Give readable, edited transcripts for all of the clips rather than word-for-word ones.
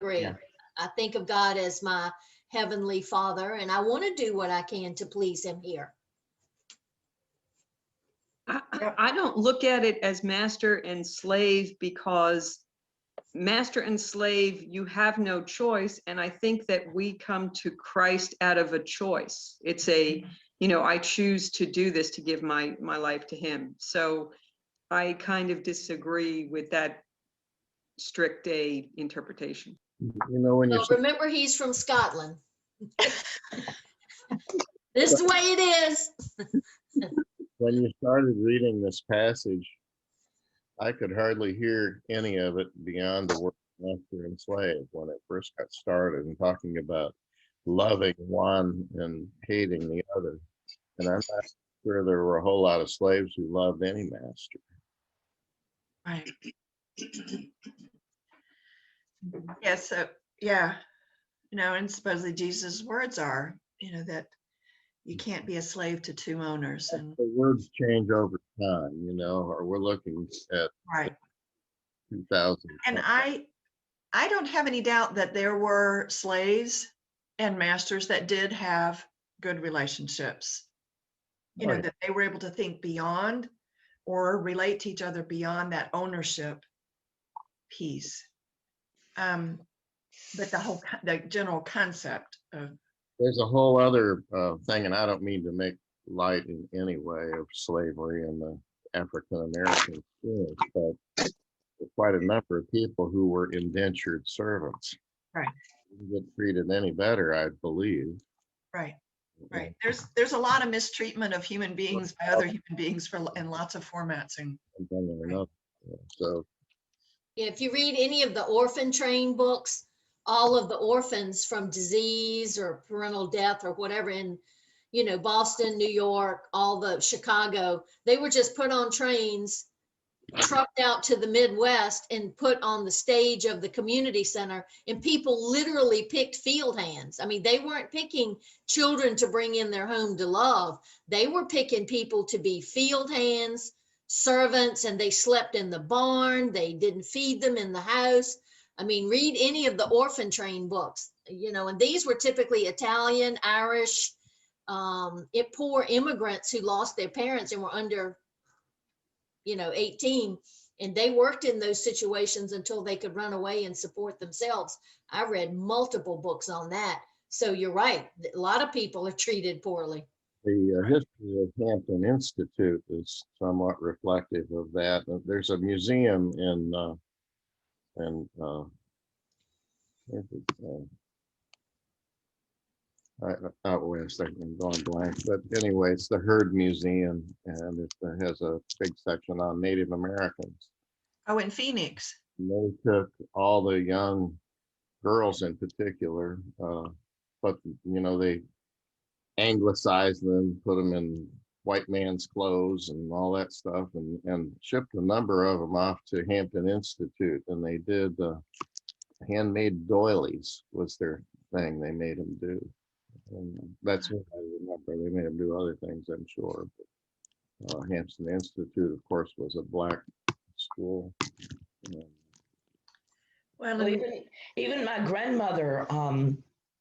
agree. Yeah. I think of God as my heavenly Father, and I want to do what I can to please him here. I don't look at it as master and slave, because master and slave, you have no choice. And I think that we come to Christ out of a choice. It's a, I choose to do this, to give my life to him. So I kind of disagree with that strict A interpretation. When you Well, remember, he's from Scotland. This is the way it is. when you started reading this passage, I could hardly hear any of it beyond the word master and slave when it first got started, and talking about loving one and hating the other. And I'm not sure there were a whole lot of slaves who loved any master. Right. Yeah, so yeah, and supposedly Jesus' words are, that you can't be a slave to two owners. And the words change over time, or we're looking at right. 2000. And I don't have any doubt that there were slaves and masters that did have good relationships. Right. That they were able to think beyond or relate to each other beyond that ownership piece. But the general concept of, There's a whole other thing, and I don't mean to make light in any way of slavery in the African American experience, but there's quite a number of people who were indentured servants. right, Didn't get treated any better, I believe. right. There's a lot of mistreatment of human beings by other human beings in lots of formats. And So If you read any of the orphan train books, all of the orphans from disease or parental death or whatever in, Boston, New York, all the Chicago, they were just put on trains, trucked out to the Midwest and put on the stage of the community center, and people literally picked field hands. I mean, they weren't picking children to bring in their home to love. They were picking people to be field hands, servants, and they slept in the barn. They didn't feed them in the house. I mean, read any of the orphan train books, and these were typically Italian, Irish, poor immigrants who lost their parents and were under 18, and they worked in those situations until they could run away and support themselves. I read multiple books on that. So you're right. A lot of people are treated poorly. the history of Hampton Institute is somewhat reflective of that. There's a museum out west. I'm going blank, but anyway, it's the Heard Museum, and it has a big section on Native Americans. oh, in Phoenix. And they took all the young girls in particular, but they anglicized them, put them in white man's clothes and all that stuff, and shipped a number of them off to Hampton Institute, and they did handmade doilies was their thing. They made them do. And that's what I remember. They made them do other things, I'm sure. But, Hampton Institute, of course, was a black school. Well, even my grandmother,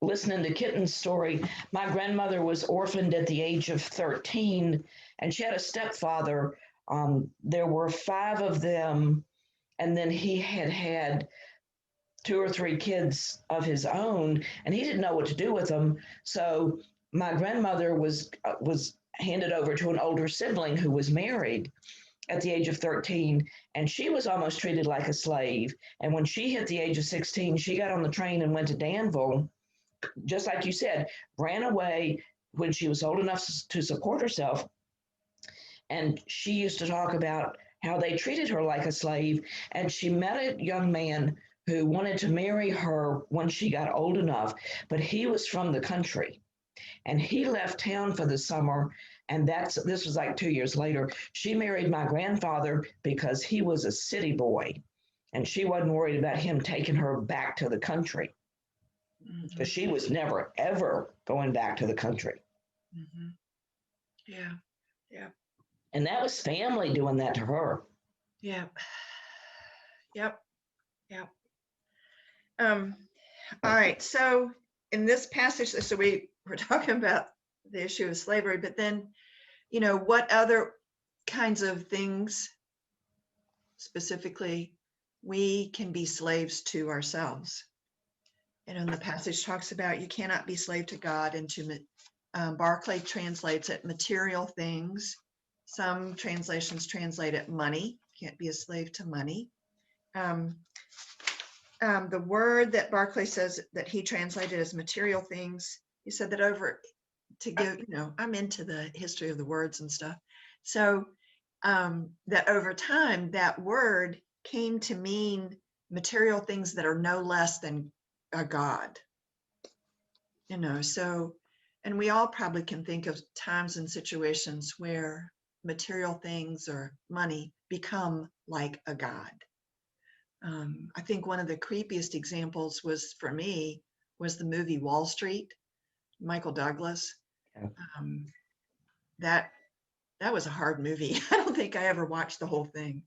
listening to Kitten's story, my grandmother was orphaned at the age of 13, and she had a stepfather. There were 5 of them, and then he had 2 or 3 kids of his own, and he didn't know what to do with them. So my grandmother was handed over to an older sibling who was married at the age of 13, and she was almost treated like a slave. And when she hit the age of 16, she got on the train and went to Danville, just like you said, ran away when she was old enough to support herself. And she used to talk about how they treated her like a slave. And she met a young man who wanted to marry her when she got old enough, but he was from the country. And he left town for the summer. And this was like 2 years later. She married my grandfather because he was a city boy. And she wasn't worried about him taking her back to the country, because she was never, ever going back to the country. Mm-hmm. Yeah. And that was family doing that to her. Yeah. Yep. All right, so in this passage, so we're talking about the issue of slavery, but then, what other kinds of things specifically we can be slaves to ourselves? And the passage talks about you cannot be slave to God, and to Barclay translates it material things. Some translations translate it money. Can't be a slave to money. The word that Barclay says that he translated as material things, he said that I'm into the history of the words and stuff. So that over time, that word came to mean material things that are no less than a God. So, and we all probably can think of times and situations where material things or money become like a God. I think one of the creepiest examples for me was the movie Wall Street, Michael Douglas. Yeah. That was a hard movie. I don't think I ever watched the whole thing.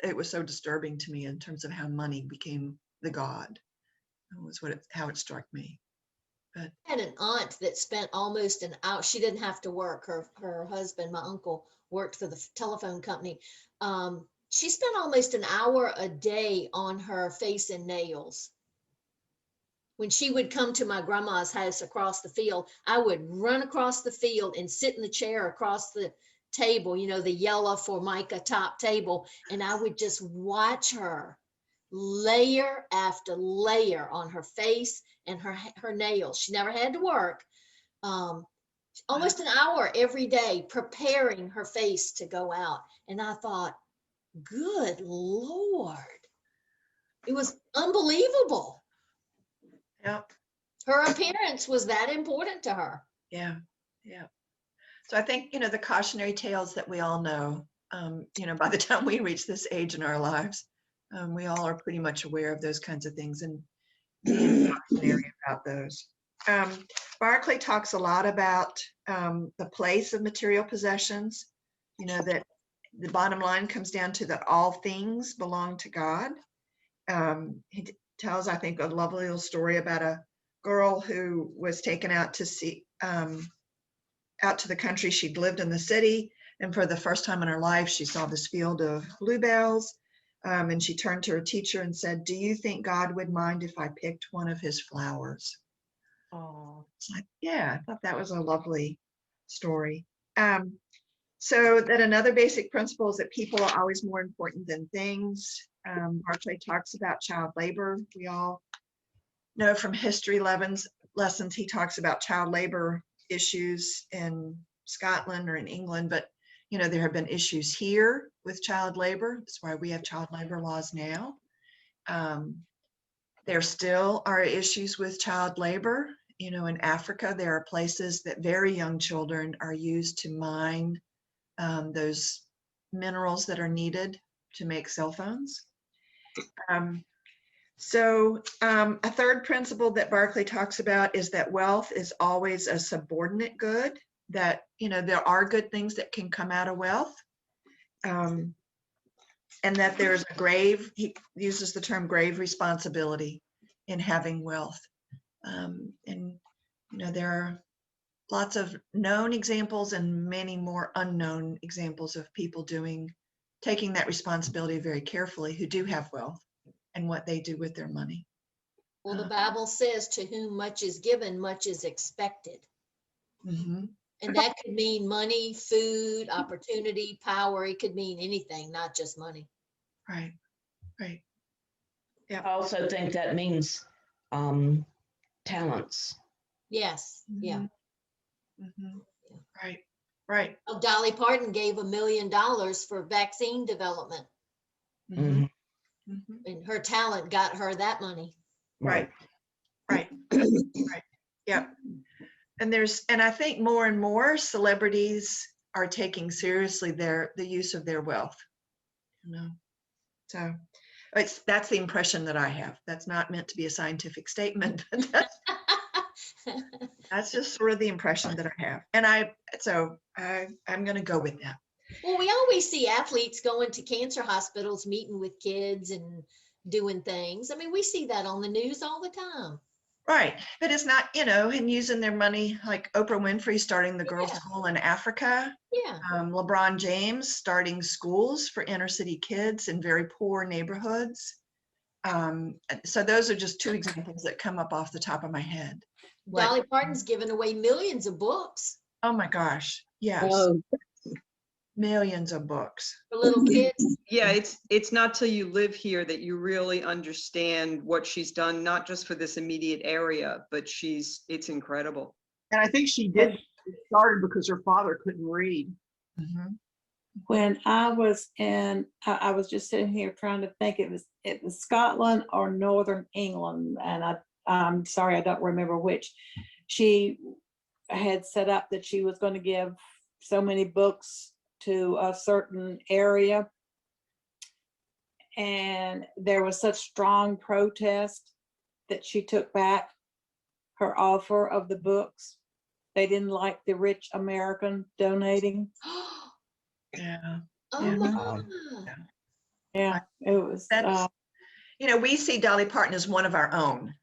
It was so disturbing to me in terms of how money became the God. That was how it struck me. But I had an aunt that spent almost an hour. She didn't have to work. Her husband, my uncle, worked for the telephone company. She spent almost an hour a day on her face and nails. When she would come to my grandma's house across the field, I would run across the field and sit in the chair across the table, the yellow Formica top table, and I would just watch her layer after layer on her face and her nails. She never had to work. Almost an hour every day preparing her face to go out. And I thought, good Lord, it was unbelievable. yeah, Her appearance was that important to her. yeah. So I think, the cautionary tales that we all know, by the time we reach this age in our lives, we all are pretty much aware of those kinds of things and being cautionary about those. Barclay talks a lot about the place of material possessions, that the bottom line comes down to that all things belong to God. He tells, I think, a lovely little story about a girl who was taken out to see, out to the country. She'd lived in the city, and for the first time in her life, she saw this field of bluebells. And she turned to her teacher and said, "Do you think God would mind if I picked one of his flowers?" Oh, It's like, yeah, I thought that was a lovely story. So that another basic principle is that people are always more important than things. Barclay talks about child labor. We all know from history lessons, he talks about child labor issues in Scotland or in England, but there have been issues here with child labor. That's why we have child labor laws now. There still are issues with child labor. In Africa, there are places that very young children are used to mine those minerals that are needed to make cell phones. A third principle that Barclay talks about is that wealth is always a subordinate good, that, there are good things that can come out of wealth. And that there's a grave, he uses the term grave responsibility in having wealth. There are lots of known examples and many more unknown examples of people taking that responsibility very carefully who do have wealth and what they do with their money. Well, the Bible says, to whom much is given, much is expected. Mm-hmm. And that could mean money, food, opportunity, power. It could mean anything, not just money. Right. I also think that means talents. Yes. Yeah. Mm-hmm. Right. Oh, Dolly Parton gave $1 million for vaccine development, Mm-hmm. Mhm. Mm-hmm. and her talent got her that money. Right. Yep. And I think more and more celebrities are taking seriously the use of their wealth. So that's the impression that I have. That's not meant to be a scientific statement, but that's just sort of the impression that I have. And I'm going to go with that. Well, we always see athletes going to cancer hospitals, meeting with kids and doing things. I mean, we see that on the news all the time. Right. But it's not, and using their money like Oprah Winfrey starting the girls' Yeah. school in Africa, Yeah. LeBron James starting schools for inner city kids in very poor neighborhoods. So those are just two examples that come up off the top of my head. Dolly Parton's given away millions of books Oh my gosh. Yes. Oh, Millions of books. for little kids. Yeah, it's not till you live here that you really understand what she's done, not just for this immediate area, but it's incredible. And I think she did started because her father couldn't read. Mhm. When I was I was just sitting here trying to think, it was Scotland or Northern England, and I'm sorry, I don't remember which. She had set up that she was going to give so many books to a certain area, and there was such strong protest that she took back her offer of the books. They didn't like the rich American donating. Yeah. Oh Yeah. my. Yeah, it was. That's, we see Dolly Parton as one of our own.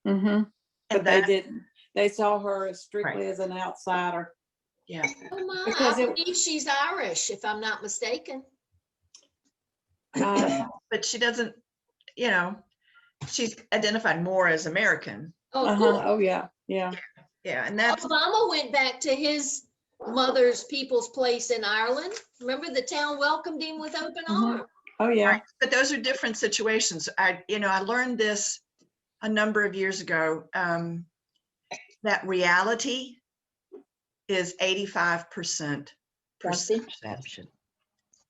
Mhm. But And they that, didn't. They saw her as strictly Right. as an outsider. yeah. Oh my. Because I it- believe she's Irish, if I'm not mistaken. But she doesn't, she's identified more as American. Oh, cool. Oh yeah, yeah. Yeah. And that's, Obama went back to his mother's people's place in Ireland. Remember, the town welcomed him with open arms. Oh yeah. right. But those are different situations. I learned this a number of years ago, that reality is 85% perception.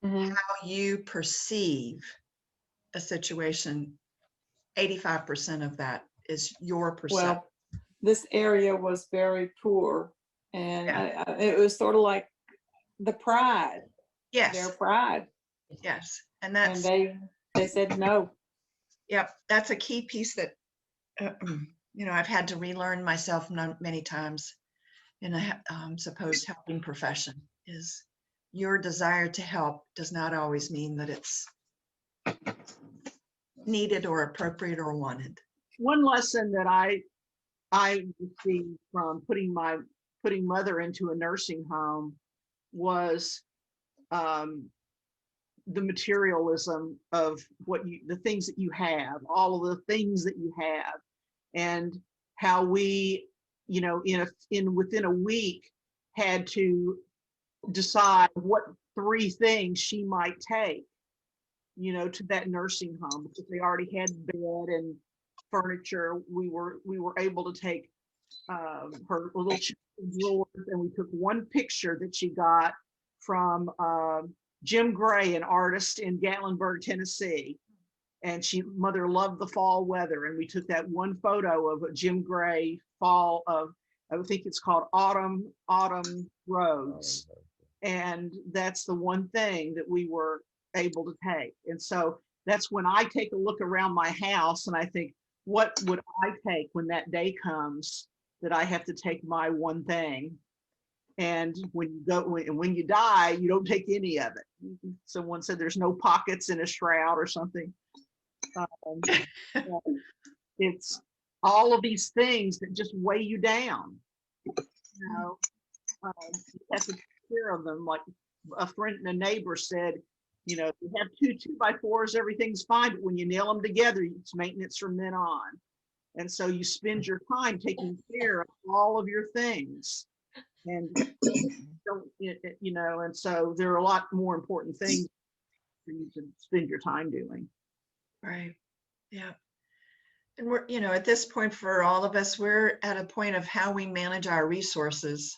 Mhm. How you perceive a situation, 85% of that is your perception. Well, this area was very poor, and Yeah. it was sort of like the pride, their Yes, pride, yes. And and that's, they said no. yep, that's a key piece that, I've had to relearn myself many times in a supposed helping profession, is your desire to help does not always mean that it's needed or appropriate or wanted. One lesson that I received from putting mother into a nursing home was the materialism of the things that you have, all of the things that you have, and how we, within a week had to decide what 3 things she might take, to that nursing home, because they already had bed and furniture. We were able to take her little drawers, and we took one picture that she got from Jim Gray, an artist in Gatlinburg, Tennessee. And mother loved the fall weather, and we took that one photo of a Jim Gray fall of, I think it's called Autumn Roads. And that's the one thing that we were able to take. And so that's when I take a look around my house and I think, what would I take when that day comes that I have to take my one thing? And when you die, you don't take any of it. Someone said there's no pockets in a shroud or something. It's all of these things that just weigh you down. You have to take care of them. Like a friend and a neighbor said, you have 2 2x4s, everything's fine, but when you nail them together, it's maintenance from then on. And so you spend your time taking care of all of your things, and and so there are a lot more important things for you to spend your time doing. Right. Yeah. And we're, at this point for all of us, we're at a point of how we manage our resources.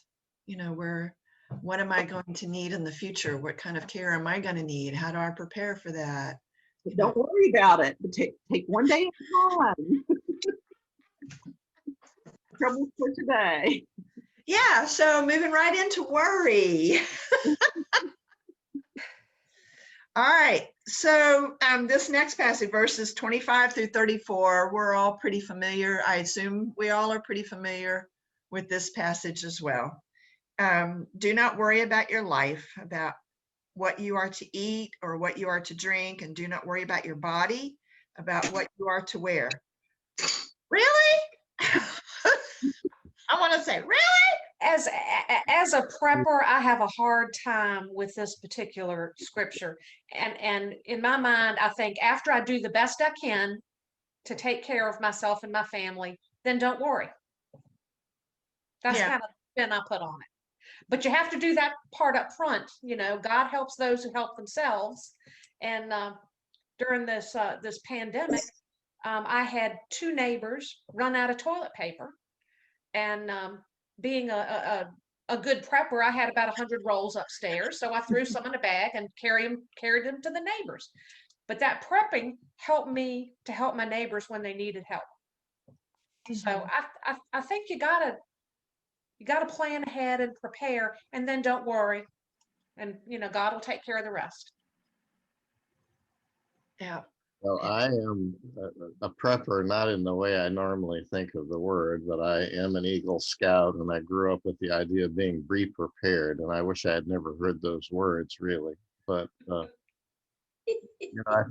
What am I going to need in the future? What kind of care am I going to need? How do I prepare for that? But don't worry about it, but take one day at a time. Trouble for today. Yeah. So moving right into worry. All right. So this next passage, verses 25 through 34, we're all pretty familiar. I assume we all are pretty familiar with this passage as well. Do not worry about your life, about what you are to eat or what you are to drink, and do not worry about your body, about what you are to wear. Really? I want to say, really? As a prepper, I have a hard time with this particular scripture. And in my mind, I think after I do the best I can to take care of myself and my family, then don't worry. That's Yeah. kind of the spin I put on it. But you have to do that part up front. You know, God helps those who help themselves. And during this pandemic, I had 2 neighbors run out of toilet paper. And being a good prepper, I had about 100 rolls upstairs. So I threw some in a bag and carried them to the neighbors. But that prepping helped me to help my neighbors when they needed help. So I think you gotta plan ahead and prepare, and then don't worry, and God will take care of the rest. Yeah. Well, I am a prepper, not in the way I normally think of the word, but I am an Eagle Scout, and I grew up with the idea of being be prepared. And I wish I had never heard those words, really. But I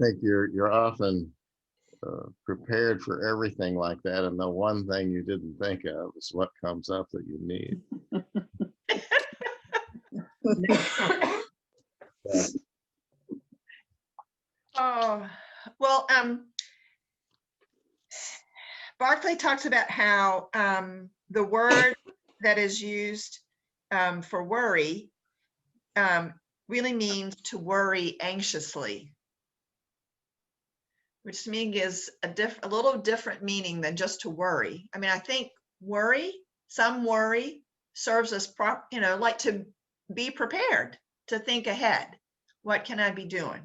think you're often prepared for everything like that, and the one thing you didn't think of is what comes up that you need. Yeah. Oh, well, Barclay talks about how the word that is used for worry really means to worry anxiously, which to me gives a little different meaning than just to worry. I mean, I think some worry serves us, like to be prepared, to think ahead. What can I be doing?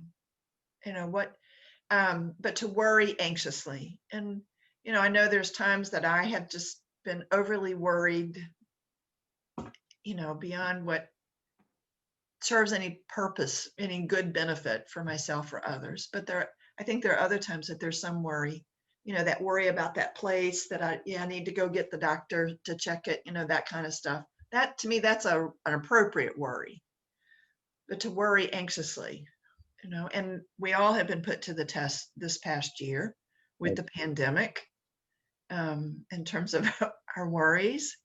But to worry anxiously. And, I know there's times that I have just been overly worried, beyond what serves any purpose, any good benefit for myself or others. But I think there are other times that there's some worry, that worry about that place that I need to go get the doctor to check it, that kind of stuff. That, to me, that's an appropriate worry. But to worry anxiously, and we all have been put to the test this past year with the pandemic, in terms of our worries,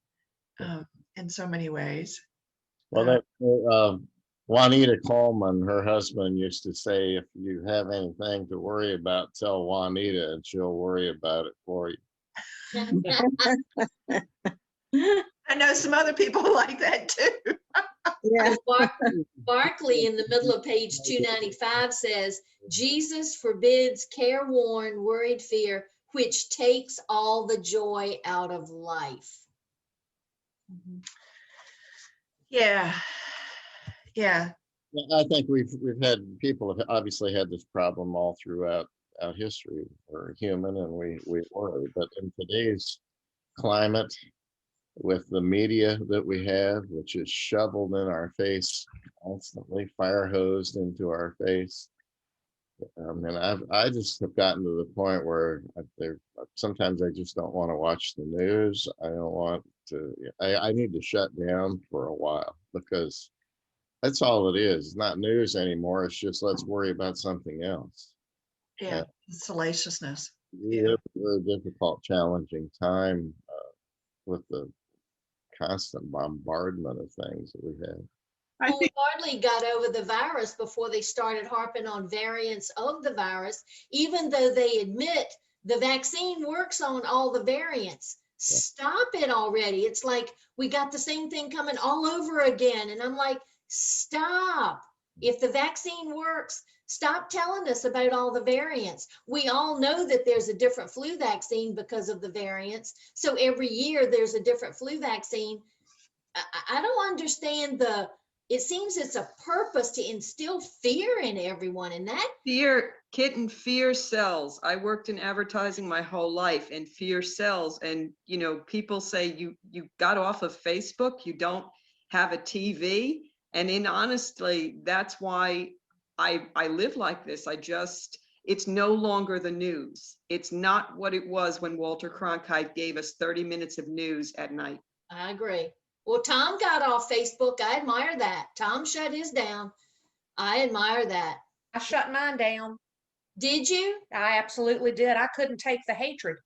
in so many ways. Well, Juanita Coleman, her husband, used to say, if you have anything to worry about, tell Juanita and she'll worry about it for you. I know some other people like that too. Yeah. Barclay in the middle of page 295 says, Jesus forbids careworn, worried fear, which takes all the joy out of life. Yeah. I think we've had people have obviously had this problem all throughout history. We're human and we worry, but in today's climate, with the media that we have, which is shoveled in our face constantly, fire hosed into our face. And I just have gotten to the point where sometimes I just don't want to watch the news. I don't want to. I need to shut down for a while, because that's all it is. It's not news anymore. It's just let's worry about something else. Yeah. Salaciousness. We live a very difficult, challenging time with the constant bombardment of things that we have. I Well, we think hardly got over the virus before they started harping on variants of the virus, even though they admit the vaccine works on all the variants. Stop it already. It's like we got the same thing coming all over again. And I'm like, stop. If the vaccine works, stop telling us about all the variants. We all know that there's a different flu vaccine because of the variants. So every year there's a different flu vaccine. I don't understand it seems it's a purpose to instill fear in everyone, and that Fear sells. I worked in advertising my whole life, and fear sells. And people say you got off of Facebook, you don't have a TV. And honestly, that's why I live like this. It's no longer the news. It's not what it was when Walter Cronkite gave us 30 minutes of news at night. I agree. Well, Tom got off Facebook. I admire that. Tom shut his down. I admire that. I shut mine down. Did you? I absolutely did. I couldn't take the hatred.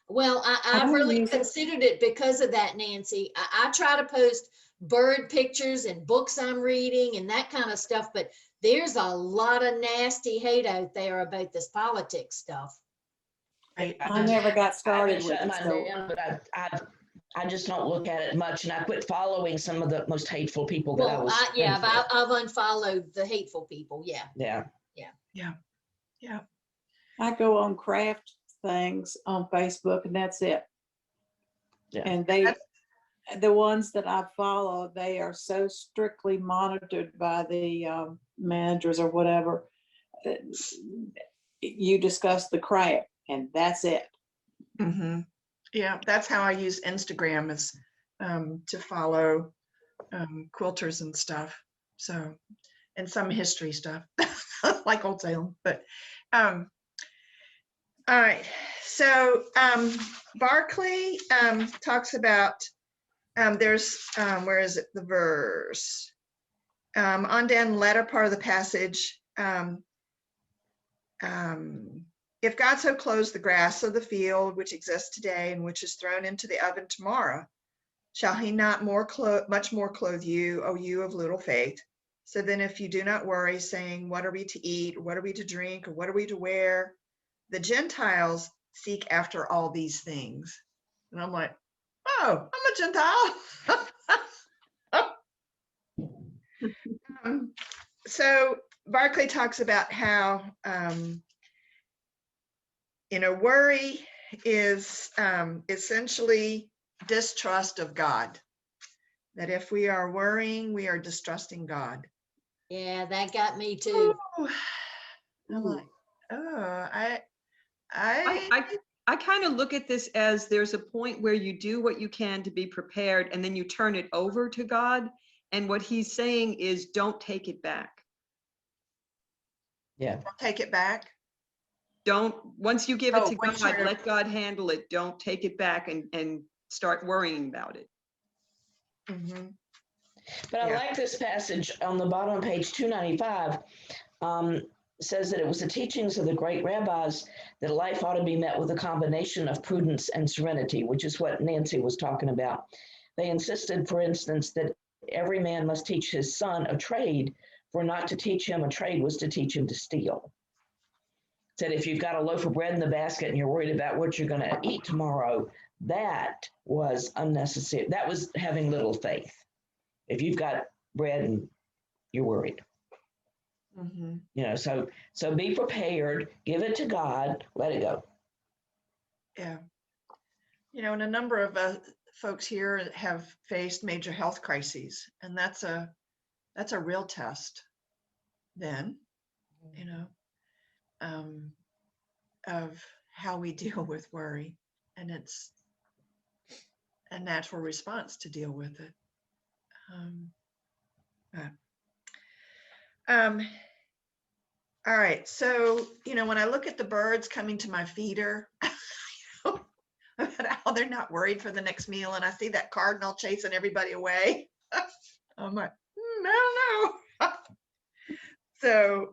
Well, I I don't really use it. considered it because of that, Nancy. I try to post bird pictures and books I'm reading and that kind of stuff, but there's a lot of nasty hate out there about this politics stuff. Right. I never got I haven't started with shut it, mine so. down, but I just don't look at it much, and I quit following some of the most hateful people that I Well, was. yeah, friends with. I've unfollowed the hateful people. Yeah. Yeah. Yeah. I go on craft things on Facebook and that's it. Yeah. And the ones that I follow, they are so strictly monitored by the managers or whatever. that You discuss the craft and that's it. Mm-hmm. Yeah, that's how I use Instagram, is to follow quilters and stuff. So, and some history stuff like Old Salem. But all right. So Barclay talks about there's where is it, the verse on down the latter part of the passage. If God so clothes the grass of the field, which exists today and which is thrown into the oven tomorrow, shall he not much more clothe you, O you of little faith? So then if you do not worry, saying, what are we to eat, or what are we to drink, or what are we to wear? The Gentiles seek after all these things. And I'm like, oh, I'm a Gentile. So Barclay talks about how worry is essentially distrust of God. That if we are worrying, we are distrusting God. Yeah, that got me too. Ooh. I'm like, oh, I kind of look at this as there's a point where you do what you can to be prepared and then you turn it over to God. And what he's saying is don't take it back. Yeah. don't take it back. Once you give it Oh, to once God, you're- let God handle it. Don't take it back and start worrying about it. Mm-hmm. But I Yeah. like this passage on the bottom of page 295. Says that it was the teachings of the great rabbis that life ought to be met with a combination of prudence and serenity, which is what Nancy was talking about. They insisted, for instance, that every man must teach his son a trade, for not to teach him a trade was to teach him to steal. Said if you've got a loaf of bread in the basket and you're worried about what you're going to eat tomorrow, that was unnecessary. That was having little faith. If you've got bread and you're worried. Mm-hmm. So be prepared, give it to God, let it go. Yeah. And a number of folks here have faced major health crises, and that's a real test then, of how we deal with worry. And it's a natural response to deal with it. All right. So, when I look at the birds coming to my feeder, about how they're not worried for the next meal, and I see that cardinal chasing everybody away. I'm like, I don't know. So,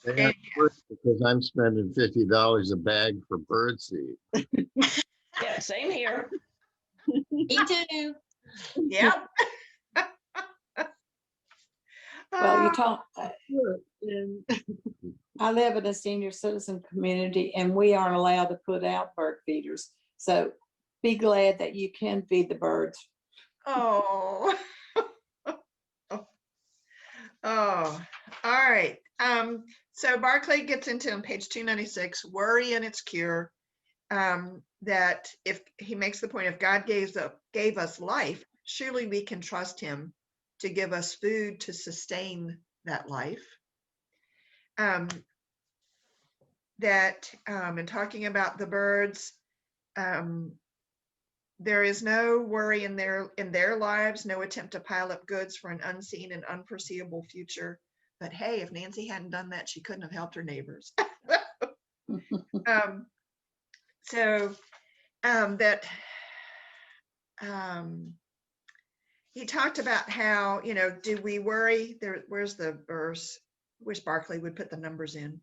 They have to work because I'm spending $50 a bag for bird seed. Yeah, same here. Me too. yeah. Well, you talk, And I live in a senior citizen community and we aren't allowed to put out bird feeders. So be glad that you can feed the birds. Oh. Oh, all right. So Barclay gets into on page 296, worry and its cure. That if he makes the point, if God gave us life, surely we can trust him to give us food to sustain that life. That in talking about the birds, there is no worry in their lives, no attempt to pile up goods for an unseen and unforeseeable future. But hey, if Nancy hadn't done that, she couldn't have helped her neighbors. He talked about how, do we worry? Where's the verse? Wish Barclay would put the numbers in.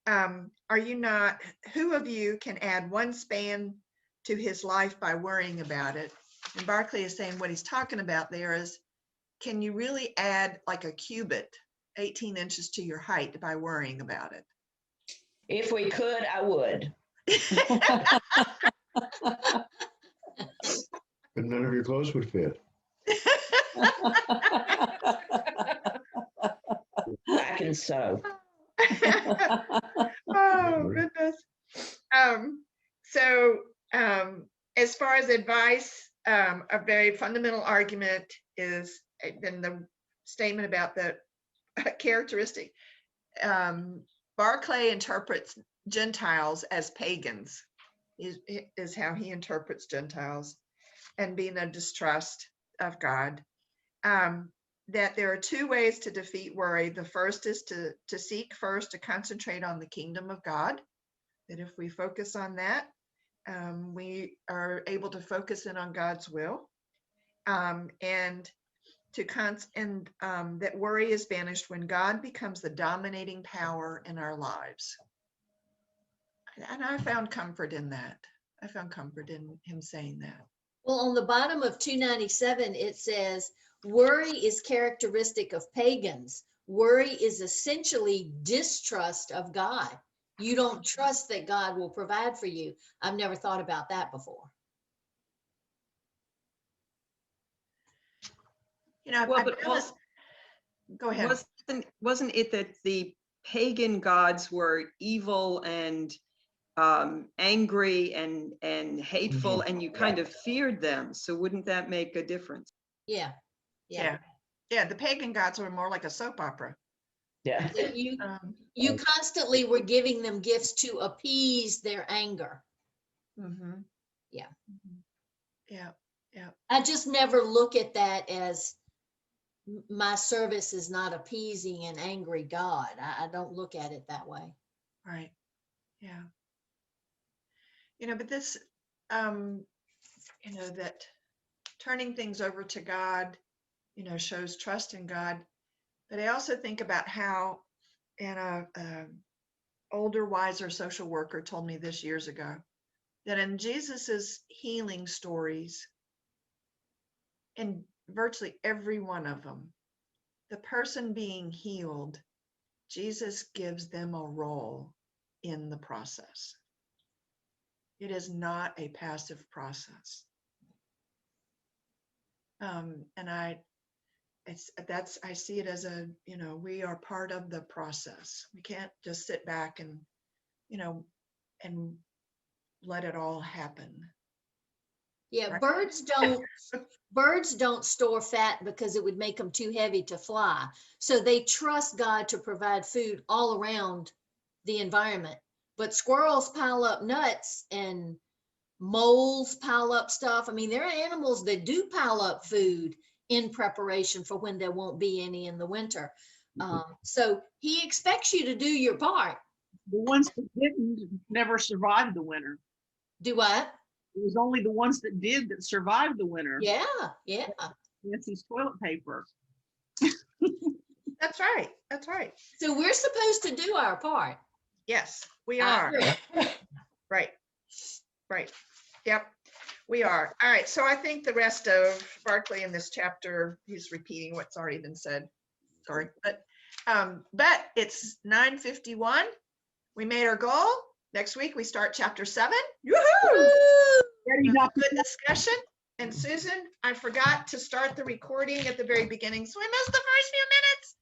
are you not, who of you can add one span to his life by worrying about it? And Barclay is saying what he's talking about there is, can you really add like a cubit, 18 inches to your height by worrying about it? If we could, I would. But none of your clothes would fit. I can sew. Oh, goodness. As far as advice, a very fundamental argument is in the statement about the characteristic. Barclay interprets Gentiles as pagans, is how he interprets Gentiles, and being a distrust of God. That there are two ways to defeat worry. The first is to seek first to concentrate on the kingdom of God. That if we focus on that, we are able to focus in on God's will, and that worry is banished when God becomes the dominating power in our lives. And I found comfort in that. I found comfort in him saying that. Well, on the bottom of 297, it says, worry is characteristic of pagans. Worry is essentially distrust of God. You don't trust that God will provide for you. I've never thought about that before. You know, Well, I've but noticed, go ahead. Wasn't it that the pagan gods were evil and angry and hateful, and you kind of feared them? So wouldn't that make a difference? Yeah. Yeah, the pagan gods were more like a soap opera. Yeah. So you constantly were giving them gifts to appease their anger. Mm-hmm. Yeah. Yeah. I just never look at that as my service is not appeasing an angry God. I don't look at it that way. Right. Yeah. You know, but this, you know, that turning things over to God, you know, shows trust in God. But I also think about how, and a older, wiser social worker told me this years ago, that in Jesus's healing stories, in virtually every one of them, the person being healed, Jesus gives them a role in the process. It is not a passive process. And I see it as a, you know, we are part of the process. We can't just sit back and, you know, and let it all happen. Yeah, Right. birds don't store fat because it would make them too heavy to fly. So they trust God to provide food all around the environment. But squirrels pile up nuts and moles pile up stuff. I mean, there are animals that do pile up food in preparation for when there won't be any in the winter. So he expects you to do your part. The ones that didn't never survived the winter. Do what? It was only the ones that did that survived the winter. Yeah. Nancy's toilet paper. That's right. That's right. So we're supposed to do our part. Yes, we I are. agree. Right. Yep, we are. All right. So I think the rest of Barclay in this chapter, he's repeating what's already been said. Sorry, but it's 9:51. We made our goal. Next week we start chapter 7. Woohoo! Good discussion. And Susan, I forgot to start the recording at the very beginning, so I missed the first few minutes.